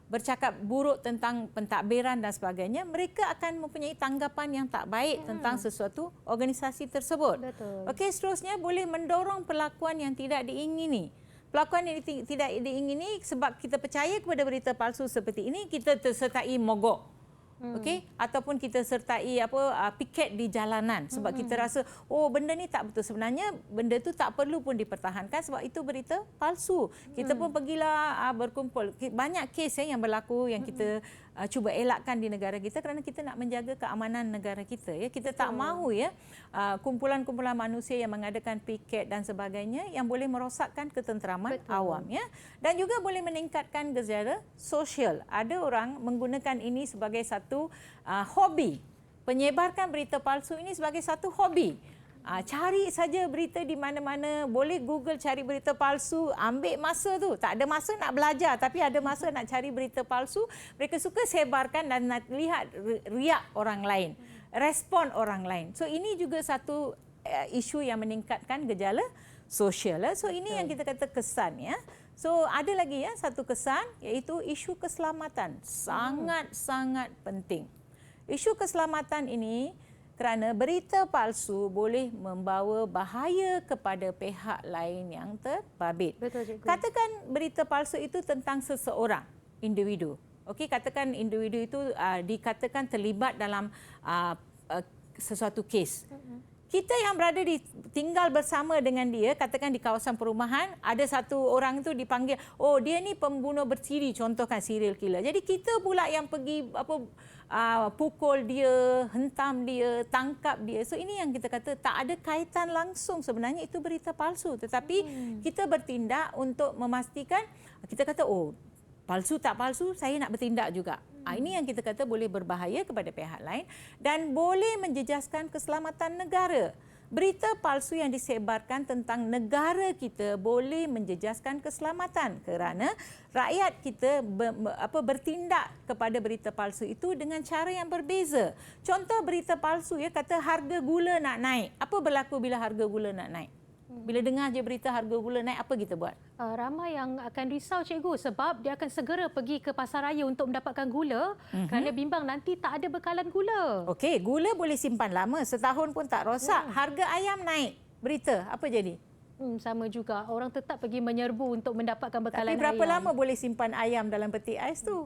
bercakap buruk tentang pentadbiran dan sebagainya, mereka akan mempunyai tanggapan yang tak baik tentang sesuatu organisasi tersebut. Betul. Okey, seterusnya boleh mendorong perlakuan yang tidak diingini. Perlakuan yang tidak diingini sebab kita percaya kepada berita palsu seperti ini, kita tersertai mogok. Okey, ataupun kita sertai piket di jalanan sebab kita rasa benda ni tak betul. Sebenarnya benda tu tak perlu pun dipertahankan sebab itu berita palsu. Kita pun pergilah berkumpul. Banyak kes yang berlaku yang kita cuba elakkan di negara kita kerana kita nak menjaga keamanan negara kita, ya. Kita tak mahu, ya, kumpulan-kumpulan manusia yang mengadakan piket dan sebagainya yang boleh merosakkan ketenteraman awam, ya. Dan juga boleh meningkatkan gejala sosial. Ada orang menggunakan ini sebagai satu hobi. Penyebarkan berita palsu ini sebagai satu hobi. Cari saja berita di mana-mana, boleh Google cari berita palsu, ambil masa tu. Tak ada masa nak belajar tapi ada masa nak cari berita palsu. Mereka suka sebarkan dan nak lihat riak orang lain, respon orang lain. So ini juga satu isu yang meningkatkan gejala sosial. So ini yang kita kata kesan, ya. So ada lagi, ya, satu kesan iaitu isu keselamatan. Sangat-sangat penting. Isu keselamatan ini kerana berita palsu boleh membawa bahaya kepada pihak lain yang terbabit. Betul, Cikgu. Katakan berita palsu itu tentang seseorang, individu. Okey, katakan individu itu dikatakan terlibat dalam sesuatu kes. Kita yang berada tinggal bersama dengan dia, katakan di kawasan perumahan, ada satu orang itu dipanggil, dia ni pembunuh bersiri, contohkan serial killer. Jadi kita pula yang pergi pukul dia, hentam dia, tangkap dia. So ini yang kita kata tak ada kaitan langsung, sebenarnya itu berita palsu. Tetapi kita bertindak untuk memastikan, kita kata palsu tak palsu, saya nak bertindak juga. Ini yang kita kata boleh berbahaya kepada pihak lain dan boleh menjejaskan keselamatan negara. Berita palsu yang disebarkan tentang negara kita boleh menjejaskan keselamatan kerana rakyat kita bertindak kepada berita palsu itu dengan cara yang berbeza. Contoh berita palsu, ya, kata harga gula nak naik. Apa berlaku bila harga gula nak naik? Bila dengar je berita harga gula naik, apa kita buat? Ramai yang akan risau, Cikgu, sebab dia akan segera pergi ke pasar raya untuk mendapatkan gula kerana bimbang nanti tak ada bekalan gula. Okey, gula boleh simpan lama, setahun pun tak rosak. Harga ayam naik, berita apa jadi? Sama juga, orang tetap pergi menyerbu untuk mendapatkan bekalan ayam. Tapi berapa lama boleh simpan ayam dalam peti ais tu?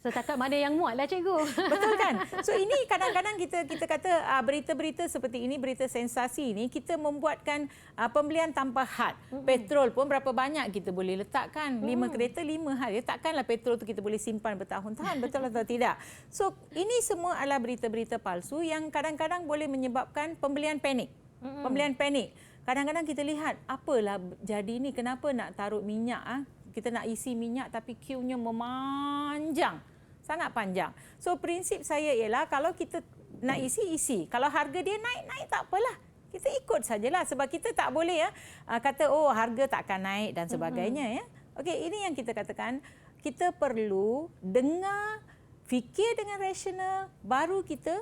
Setakat mana yang muat lah, Cikgu. Betul kan? So ini kadang-kadang kita kata berita-berita seperti ini, berita sensasi ini, kita membuatkan pembelian tanpa had. Petrol pun berapa banyak kita boleh letakkan. 5 kereta, 5 had. Ya, takkanlah petrol tu kita boleh simpan bertahun-tahun. Betul atau tidak? So ini semua adalah berita-berita palsu yang kadang-kadang boleh menyebabkan pembelian panik. Pembelian panik. Kadang-kadang kita lihat, apalah jadi ni, kenapa nak taruh minyak? Kita nak isi minyak tapi queuenya memanjang, sangat panjang. So prinsip saya ialah kalau kita nak isi. Kalau harga dia naik tak apalah. Kita ikut sajalah sebab kita tak boleh kata harga tak akan naik dan sebagainya, ya. Okey, ini yang kita katakan, kita perlu dengar, fikir dengan rasional, baru kita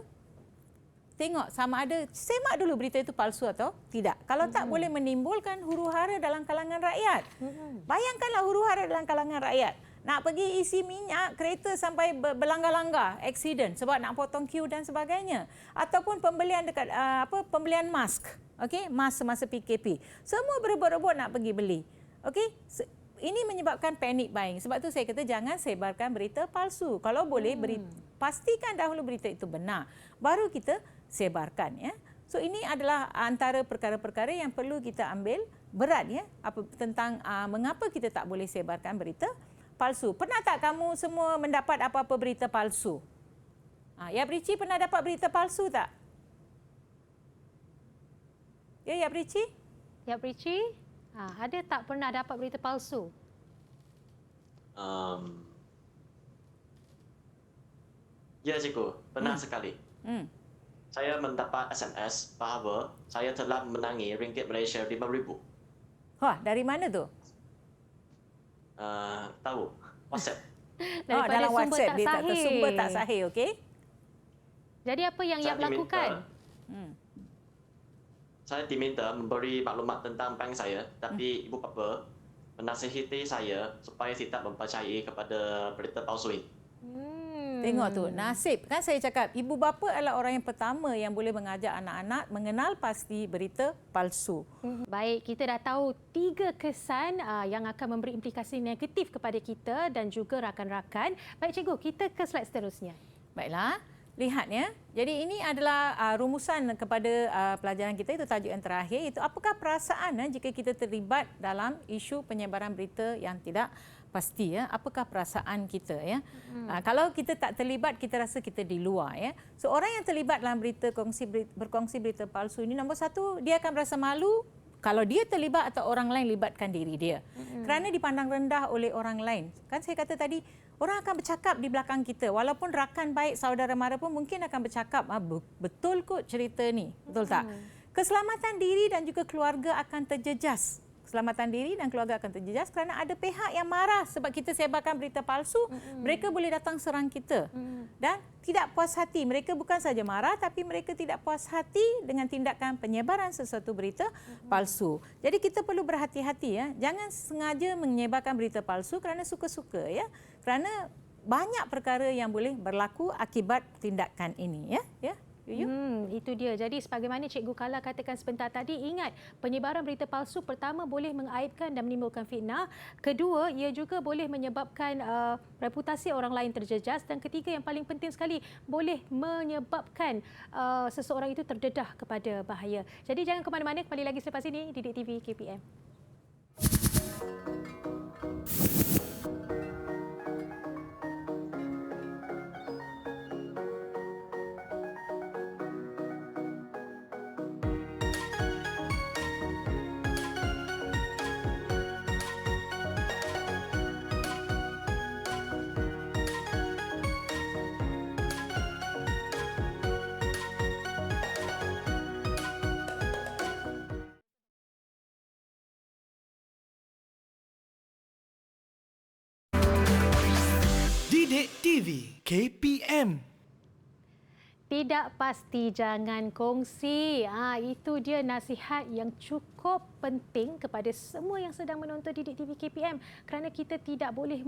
tengok sama ada semak dulu berita itu palsu atau tidak. Kalau tak, boleh menimbulkan huru-hara dalam kalangan rakyat. Bayangkanlah huru-hara dalam kalangan rakyat. Nak pergi isi minyak, kereta sampai berlanggar-langgar, aksiden sebab nak potong queue dan sebagainya. Ataupun pembelian dekat pembelian mask. Okey, mask semasa PKP. Semua berebut-rebut nak pergi beli. Okey? Ini menyebabkan panic buying. Sebab tu saya kata jangan sebarkan berita palsu. Kalau boleh pastikan dahulu berita itu benar, baru kita sebarkan, ya. So ini adalah antara perkara-perkara yang perlu kita ambil berat, ya, tentang mengapa kita tak boleh sebarkan berita palsu. Pernah tak kamu semua mendapat apa-apa berita palsu? Ya Prici, pernah dapat berita palsu tak? Ya Prici? Ya Prici, ada tak pernah dapat berita palsu? Ya, Cikgu, pernah sekali. Saya mendapat SMS bahawa saya telah menangi ringgit Malaysia 5,000. Wah, dari mana tu? Tahu, WhatsApp. Dalam WhatsApp dia tak tersumber, tak sahih, okey? Jadi apa yang Yap lakukan? Saya diminta memberi maklumat tentang bank saya, tapi ibu bapa menasihati saya supaya tidak mempercayai kepada berita palsu ini. Tengok tu, nasib. Kan saya cakap, ibu bapa adalah orang yang pertama yang boleh mengajak anak-anak mengenal pasti berita palsu. Baik, kita dah tahu 3 kesan yang akan memberi implikasi negatif kepada kita dan juga rakan-rakan. Baik cikgu, kita ke slide seterusnya. Baiklah, lihat ya. Jadi ini adalah rumusan kepada pelajaran kita, itu tajuk yang terakhir. Itu apakah perasaan jika kita terlibat dalam isu penyebaran berita yang tidak pasti ya, apakah perasaan kita ya. Kalau kita tak terlibat, kita rasa kita di luar ya. So orang yang terlibat dalam berkongsi berita palsu ini, nombor satu, dia akan merasa malu kalau dia terlibat atau orang lain libatkan diri dia. Kerana dipandang rendah oleh orang lain. Kan saya kata tadi, orang akan bercakap di belakang kita. Walaupun rakan baik, saudara mara pun mungkin akan bercakap, betul kot cerita ni. Betul tak? Keselamatan diri dan juga keluarga akan terjejas. Keselamatan diri dan keluarga akan terjejas kerana ada pihak yang marah sebab kita sebarkan berita palsu. Mereka boleh datang serang kita. Dan tidak puas hati. Mereka bukan saja marah tapi mereka tidak puas hati dengan tindakan penyebaran sesuatu berita palsu. Jadi kita perlu berhati-hati ya. Jangan sengaja menyebarkan berita palsu kerana suka-suka ya. Kerana banyak perkara yang boleh berlaku akibat tindakan ini ya. Itu dia. Jadi sebagaimana Cikgu Kala katakan sebentar tadi, ingat penyebaran berita palsu pertama boleh mengaibkan dan menimbulkan fitnah. Kedua, ia juga boleh menyebabkan reputasi orang lain terjejas. Dan ketiga yang paling penting sekali, boleh menyebabkan seseorang itu terdedah kepada bahaya. Jadi jangan ke mana-mana, kembali lagi selepas ini Didik TV KPM. Didik TV KPM. Tidak pasti jangan kongsi. Itu dia nasihat yang cukup penting kepada semua yang sedang menonton Didik TV KPM kerana kita tidak boleh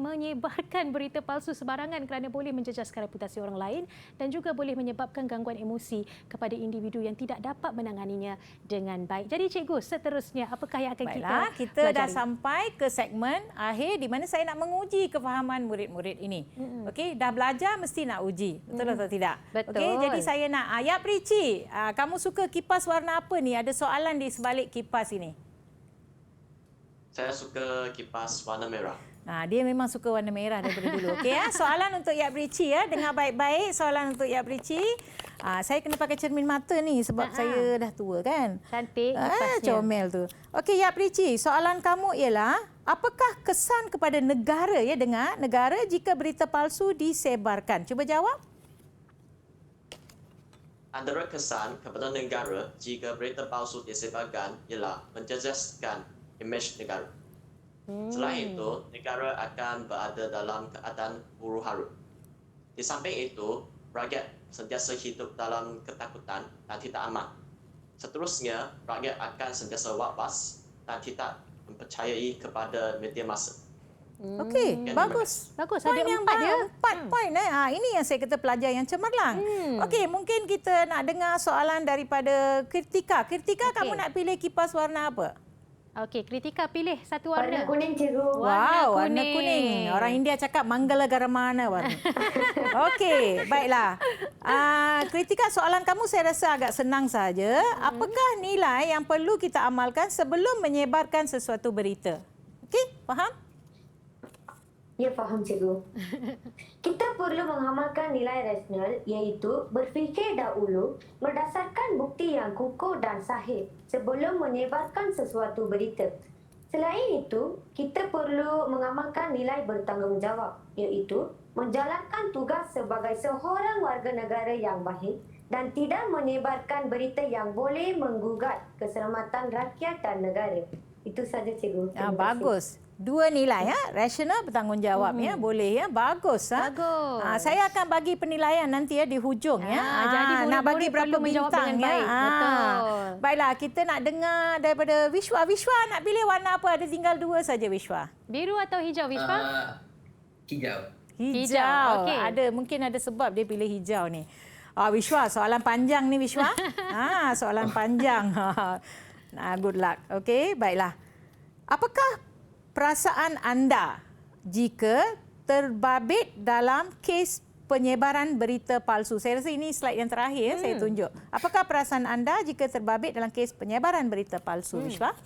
menyebarkan berita palsu sebarangan kerana boleh menjejaskan reputasi orang lain dan juga boleh menyebabkan gangguan emosi kepada individu yang tidak dapat menanganinya dengan baik. Jadi cikgu, seterusnya apakah yang akan kita dah sampai ke segmen akhir di mana saya nak menguji kefahaman murid-murid ini. Okey, dah belajar mesti nak uji. Betul atau tidak? Betul. Okey, jadi saya nak Yap Rici, kamu suka kipas warna apa ni? Ada soalan di sebalik kipas ini. Saya suka kipas warna merah. Dia memang suka warna merah daripada dulu. Okey ya, soalan untuk Yap Rici ya. Dengar baik-baik soalan untuk Yap Rici. Saya kena pakai cermin mata ni sebab saya dah tua kan. Cantik kipasnya. Comel tu. Okey Yap Rici, soalan kamu ialah apakah kesan kepada negara ya, dengar, negara jika berita palsu disebarkan? Cuba jawab. Antara kesan kepada negara jika berita palsu disebarkan ialah menjejaskan imej negara. Selain itu, negara akan berada dalam keadaan huru-hara. Di samping itu, rakyat sentiasa hidup dalam ketakutan dan tidak aman. Seterusnya, rakyat akan sentiasa was-was dan tidak mempercayai kepada media massa. Okey, bagus. Bagus, Poin ada yang 4 ya. 4 poin ini yang saya kata pelajar yang cemerlang. Okey, mungkin kita nak dengar soalan daripada Kritika. Kritika, kamu nak pilih kipas warna apa? Okey, Kritika pilih satu warna. Warna kuning cikgu. Warna kuning. Orang India cakap manggala garamana warna. Okey, baiklah. Kritika, soalan kamu saya rasa agak senang saja. Apakah nilai yang perlu kita amalkan sebelum menyebarkan sesuatu berita? Okey, faham? Ya, faham cikgu. Kita perlu mengamalkan nilai rasional iaitu berfikir dahulu berdasarkan bukti yang kukuh dan sahih sebelum menyebarkan sesuatu berita. Selain itu, kita perlu mengamalkan nilai bertanggungjawab iaitu menjalankan tugas sebagai seorang warga negara yang baik dan tidak menyebarkan berita yang boleh menggugat keselamatan rakyat dan negara. Itu saja cikgu. Terima kasih. Bagus. 2 nilai ya. Rasional, bertanggungjawab ya. Boleh ya. Bagus. Bagus. Saya akan bagi penilaian nanti ya di hujung ya. Jadi nak bagi murid-murid berapa perlu menjawab bintang dengan baik. Betul. Baiklah, kita nak dengar daripada Wishwa. Wishwa nak pilih warna apa? Ada tinggal 2 saja Wishwa. Biru atau hijau, Wishwa? Hijau. Hijau. Okey. Mungkin ada sebab dia pilih hijau ni. Wishwa, soalan panjang ni Wishwa. Soalan panjang. Good luck. Okey, baiklah. Apakah perasaan anda jika terbabit dalam kes penyebaran berita palsu? Saya rasa ini slide yang terakhir saya tunjuk. Apakah perasaan anda jika terbabit dalam kes penyebaran berita palsu, Wishwa?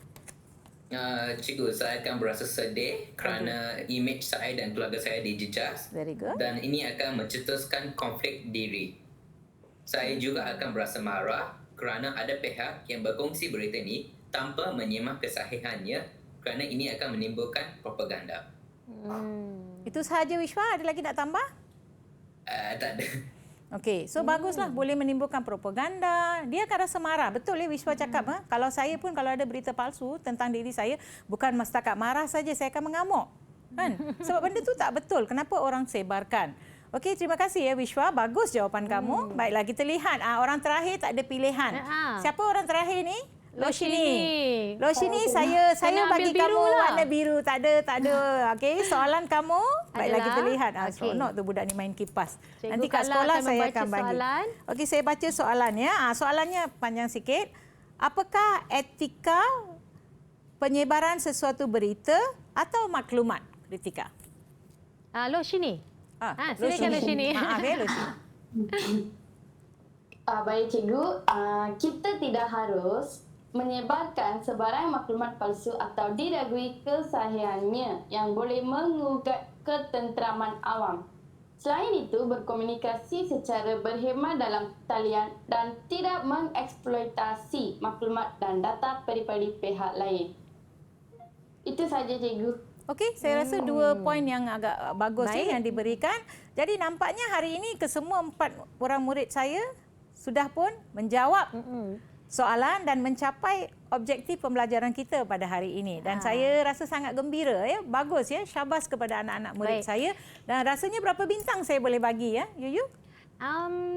Cikgu, saya akan berasa sedih kerana imej saya dan keluarga saya dijejas. Very good. Dan ini akan mencetuskan konflik diri. Saya juga akan berasa marah kerana ada pihak yang berkongsi berita ini tanpa menyimak kesahihannya kerana ini akan menimbulkan propaganda. Itu sahaja Wishwa, ada lagi nak tambah? Tak ada. Okey, so baguslah, boleh menimbulkan propaganda. Dia akan rasa marah. Betul ya Wishwa cakap. Kalau saya pun kalau ada berita palsu tentang diri saya, bukan setakat marah saja, saya akan mengamuk. Kan? Sebab benda tu tak betul. Kenapa orang sebarkan? Okey, terima kasih ya Wishwa. Bagus jawapan kamu. Baiklah, kita lihat. Orang terakhir tak ada pilihan. Siapa orang terakhir ni? Loshini. Loshini, saya bagi kamu warna biru. Tak ada. Okey, soalan kamu. Baiklah, kita lihat. Seronok tu budak ni main kipas. Cikgu Nanti kat sekolah saya akan bagi. Soalan. Okey, saya baca soalan ya. Soalannya panjang sikit. Apakah etika penyebaran sesuatu berita atau maklumat? Ritika. Loshini. Silakan Loshini. Maaf ya Loshini. Baik cikgu, kita tidak harus menyebarkan sebarang maklumat palsu atau diragui kesahihannya yang boleh mengugat ketenteraman awam. Selain itu, berkomunikasi secara berhemah dalam talian dan tidak mengeksploitasi maklumat dan data peribadi pihak lain. Itu saja cikgu. Okey, saya rasa 2 poin yang agak bagus yang diberikan. Jadi nampaknya hari ini kesemua 4 orang murid saya sudah pun menjawab soalan dan mencapai objektif pembelajaran kita pada hari ini. Dan saya rasa sangat gembira ya. Bagus ya. Syabas kepada anak-anak murid saya. Dan rasanya berapa bintang saya boleh bagi ya, Yuyu?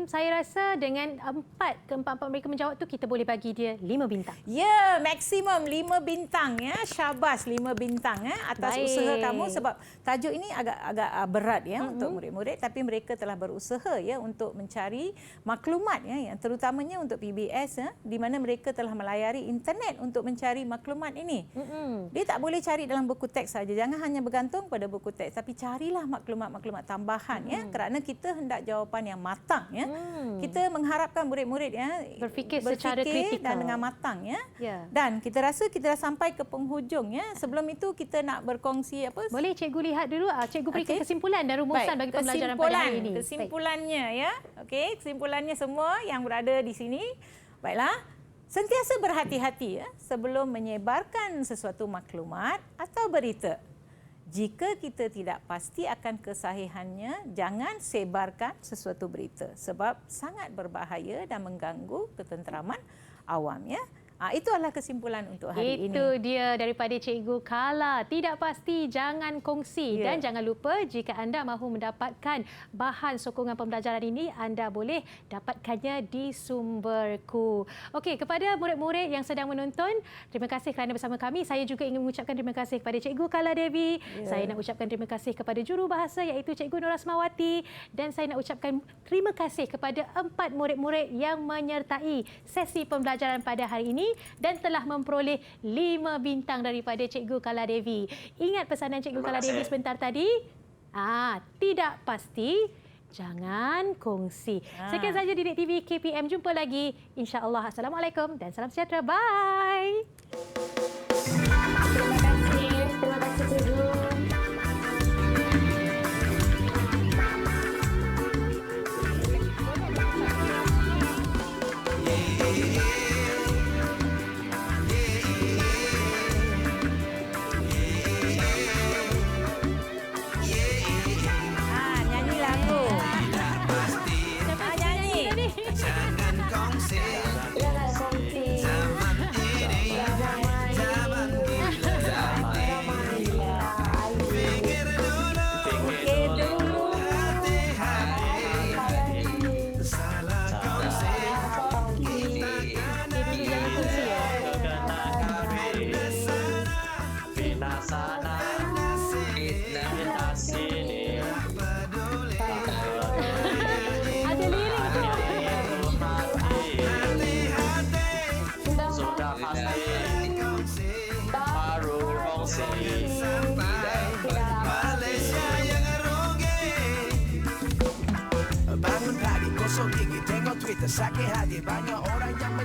Saya rasa dengan keempat mereka menjawab tu kita boleh bagi dia 5 bintang. Ya, maksimum 5 bintang ya. Syabas 5 bintang ya atas usaha kamu, sebab tajuk ini agak berat ya untuk murid-murid, tapi mereka telah berusaha ya untuk mencari maklumat ya, yang terutamanya untuk PBS ya, di mana mereka telah melayari internet untuk mencari maklumat ini. Dia tak boleh cari dalam buku teks saja. Jangan hanya bergantung pada buku teks, tapi carilah maklumat-maklumat tambahan ya, kerana kita hendak jawapan yang matang ya. Kita mengharapkan murid-murid ya berfikir secara kritikal dan dengan matang ya. Dan kita rasa kita dah sampai ke penghujung ya. Sebelum itu kita nak berkongsi apa? Boleh cikgu lihat dulu, cikgu berikan kesimpulan dan rumusan bagi pembelajaran pada hari ini. Kesimpulannya ya. Okey, kesimpulannya semua yang berada di sini. Baiklah. Sentiasa berhati-hati ya sebelum menyebarkan sesuatu maklumat atau berita. Jika kita tidak pasti akan kesahihannya, jangan sebarkan sesuatu berita sebab sangat berbahaya dan mengganggu ketenteraman awam ya. Itu adalah kesimpulan untuk hari ini. Itu dia daripada Cikgu Kala. Tidak pasti, jangan kongsi. Dan jangan lupa jika anda mahu mendapatkan bahan sokongan pembelajaran ini, anda boleh dapatkannya di Sumberku. Okey, kepada murid-murid yang sedang menonton, terima kasih kerana bersama kami. Saya juga ingin mengucapkan terima kasih kepada Cikgu Kala Devi. Saya nak ucapkan terima kasih kepada jurubahasa iaitu Cikgu Nur Asmawati. Dan saya nak ucapkan terima kasih kepada 4 murid-murid yang menyertai sesi pembelajaran pada hari ini dan telah memperoleh 5 bintang daripada Cikgu Kala Devi. Ingat pesanan Cikgu Kala Devi sebentar tadi? Tidak pasti, jangan kongsi. Sekian saja Didik TV KPM. Jumpa lagi insya-Allah. Assalamualaikum dan salam sejahtera. Bye. Terima kasih cikgu. Malaysia yang eroge. Bangun pagi, gosok gigi, tengok Twitter, sakit hati, banyak orang yang